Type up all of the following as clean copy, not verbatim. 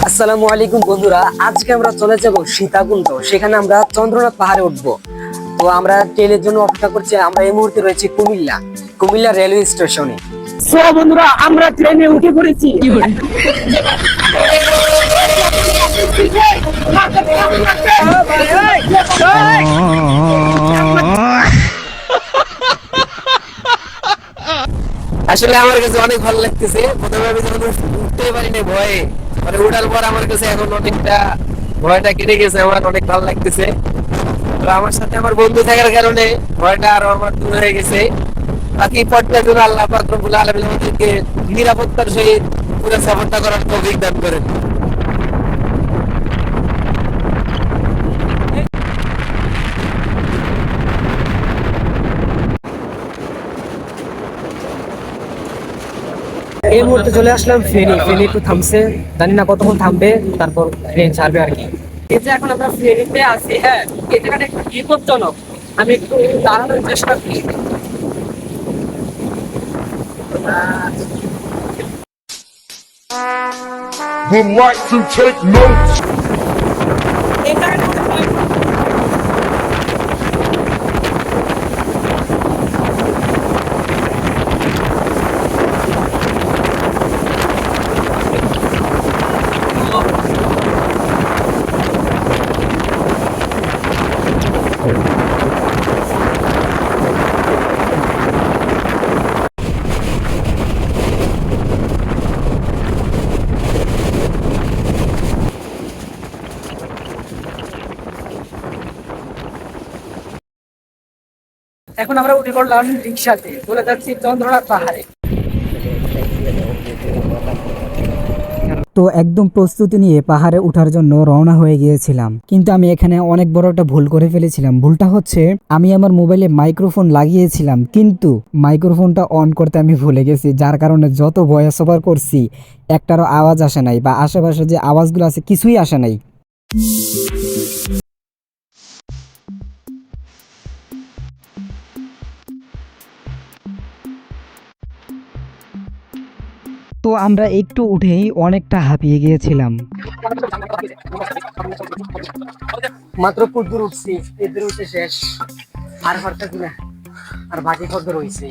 আসসালামু আলাইকুম বন্ধুরা, আজকে আমরা চলে যাব সীতাকুণ্ড। সেখানে আমরা চন্দ্রনাথ পাহাড়ে উঠবো। তো আমরা ট্রেনের জন্য অপেক্ষা করছি। আমরা এই মুহূর্তে রয়েছে কুমিল্লা রেলওয়ে স্টেশনে। সো বন্ধুরা, আমরা ট্রেনে উঠে পড়েছি। আসলে আমার কাছে অনেক ভালো লাগতেছে। প্রথমে আমি যখন উঠতেই পারি না ভয়ে, মানে উঠার পর আমার কাছে এখন অনেকটা ভয়টা কেটে গেছে। আমার অনেক ভালো লাগতেছে। তো আমার সাথে আমার বন্ধু থাকার কারণে ভয়টা আরো আমার দূর হয়ে গেছে। বাকি পথটার জন্য আল্লাহ পাক রব্বুল আলামিন আমাদেরকে নিরাপত্তার সহিত পুরো সফরটা করার তৌফিক দান করেন। এই মুহূর্তে চলে আসলাম ফেনি একটু থামছে, জানি না কতক্ষণ থামবে, তারপর ট্রেন ছাড়বে আর কি। এই যে এখন আমরা ফেরিতে আছি, হ্যাঁ, এই জায়গাটা একটু বিপজ্জনক। আমি একটু দাঁড়ানোর চেষ্টা করি। Would like to take notes. এই জায়গাটা এখন আমরা উঠে পড়লাম রিক্সাতে, চলে যাচ্ছি চন্দ্রনাথ পাহাড়ে। তো একদম প্রস্তুতি নিয়ে পাহাড়ে ওঠার জন্য রওনা হয়ে গিয়েছিলাম, কিন্তু আমি এখানে অনেক বড় একটা ভুল করে ফেলেছিলাম। ভুলটা হচ্ছে আমি আমার মোবাইলে মাইক্রোফোন লাগিয়েছিলাম, কিন্তু মাইক্রোফোনটা অন করতে আমি ভুলে গেছি, যার কারণে যত ভয়েস ওভার করছি একটারও আওয়াজ আসে নাই, বা আশেপাশে যে আওয়াজগুলো আছে কিছুই আসে নাই। তো আমরা একটু উঠেই অনেকটা হাঁপিয়ে গিয়েছিলাম। মাত্র কুদ্দুর উঠছি, এদের উঠে শেষ। আর পারতেছি না, আর বাকি কত রয়েছে।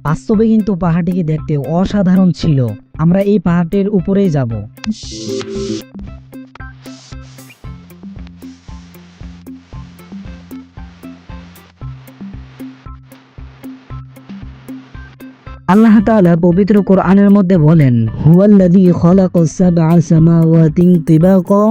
বাস্তবে কিন্তু পাহাড়টিকে দেখতে অসাধারণ ছিল। আমরা এই পাহাড়টির উপরেই যাব। আল্লাহ তাআলা পবিত্র কোরআনের মধ্যে বলেন, হুয়াল্লাযী খালাকাস সাবআ সামাওয়াতিন তিবাকা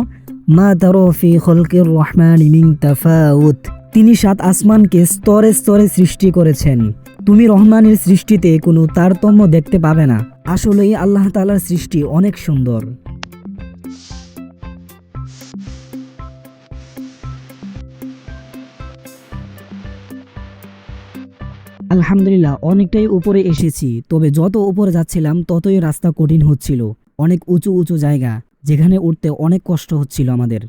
মা তারা ফি খালকির রহমানি মিন তাফাউত। তিনি 7 আসমানকে স্তরে স্তরে সৃষ্টি করেছেন। তুমি রহমানের সৃষ্টিতে কোনো তারতম্য দেখতে পাবে না। আসলেই আল্লাহ তাআলার সৃষ্টি অনেক সুন্দর। আলহামদুলিল্লাহ, অনেকটাই উপরে এসেছি। তবে যত উপরে যাচ্ছিলাম ততই রাস্তা কঠিন হচ্ছিল। অনেক উঁচু উঁচু জায়গা, যেখানে উঠতে অনেক কষ্ট হচ্ছিল আমাদের।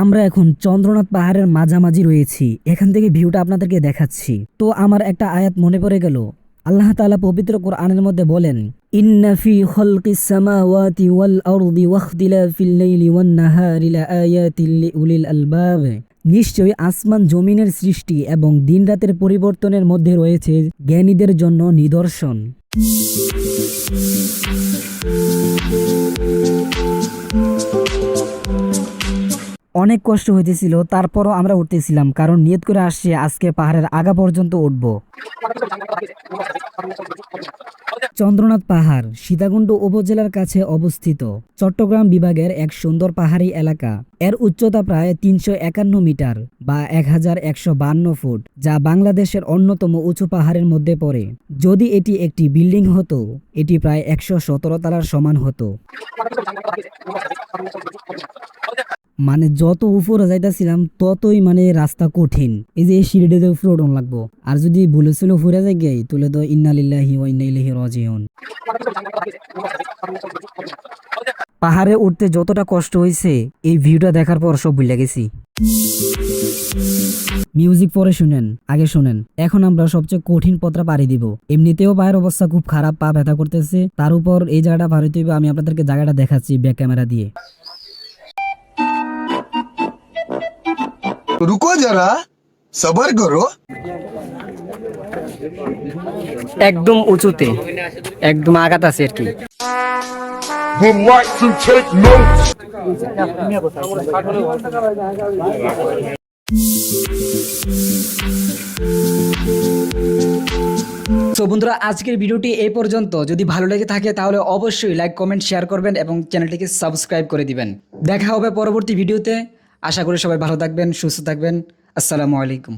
আমরা এখন চন্দ্রনাথ পাহাড়ের মাঝামাঝি রয়েছি। এখান থেকে ভিউটা আপনাদেরকে দেখাচ্ছি। তো আমার একটা আয়াত মনে পড়ে গেল। আল্লাহ তাআলা পবিত্র কোরআনের মধ্যে বলেন, ইন্না ফি খালকিস সামাওয়াতি ওয়াল আরদি ওয়াখতিলাফিল লাইলি ওয়ান নাহারি লাআয়াতিল লিউলিল আলবাব। নিশ্চয়ই আসমান জমিনের সৃষ্টি এবং দিনরাতের পরিবর্তনের মধ্যে রয়েছে জ্ঞানীদের জন্য নিদর্শন। অনেক কষ্ট হইতেছিল, তারপরও আমরা উঠতেছিলাম, কারণ নিয়ত করে আসছে আজকে পাহাড়ের আগা পর্যন্ত উঠব। চন্দ্রনাথ পাহাড় সীতাকুণ্ড উপজেলার কাছে অবস্থিত চট্টগ্রাম বিভাগের এক সুন্দর পাহাড়ি এলাকা। এর উচ্চতা প্রায় 351 মিটার বা 1152 ফুট, যা বাংলাদেশের অন্যতম উঁচু পাহাড়ের মধ্যে পড়ে। যদি এটি একটি বিল্ডিং হতো, এটি প্রায় 117 তলার সমান হতো। মানে যত উপরে যাইতাছিলাম ততই মানে রাস্তা কঠিন। এই যে এই সিঁড়িটাতে উপরে উঠন লাগবো, আর যদি ভুলেছিল উপরে যাই গিয়ে তাহলে তো ইন্না লিল্লাহি ওয়া ইন্না ইলাইহি রাজিউন। পাহাড়ে উঠতে যতটা কষ্ট হয়েছে এই ভিউটা দেখার পর সব ভুলে গেছি। মিউজিক পরে শুনেন, আগে শুনেন। এখন আমরা সবচেয়ে কঠিন পথটা পাড়ি দিব। এমনিতেও পায়ের অবস্থা খুব খারাপ, পা ব্যথা করতেছে, তার উপর এই জায়গাটা পাড়ি দিব। আমি আপনাদেরকে জায়গাটা দেখাচ্ছি ব্যাক ক্যামেরা দিয়ে। रुको जरा सबर करो। একদম উঁচুতে, একদম আঘাত আছে আর কি। Relax and take notes. তো বন্ধুরা, আজকের ভিডিওটি এই পর্যন্ত। যদি ভালো লেগে থাকে তাহলে অবশ্যই লাইক, কমেন্ট, শেয়ার করবেন এবং চ্যানেলটিকে সাবস্ক্রাইব করে দিবেন। দেখা হবে পরবর্তী ভিডিওতে। আশা করি সবাই ভালো থাকবেন, সুস্থ থাকবেন। আসসালামু আলাইকুম।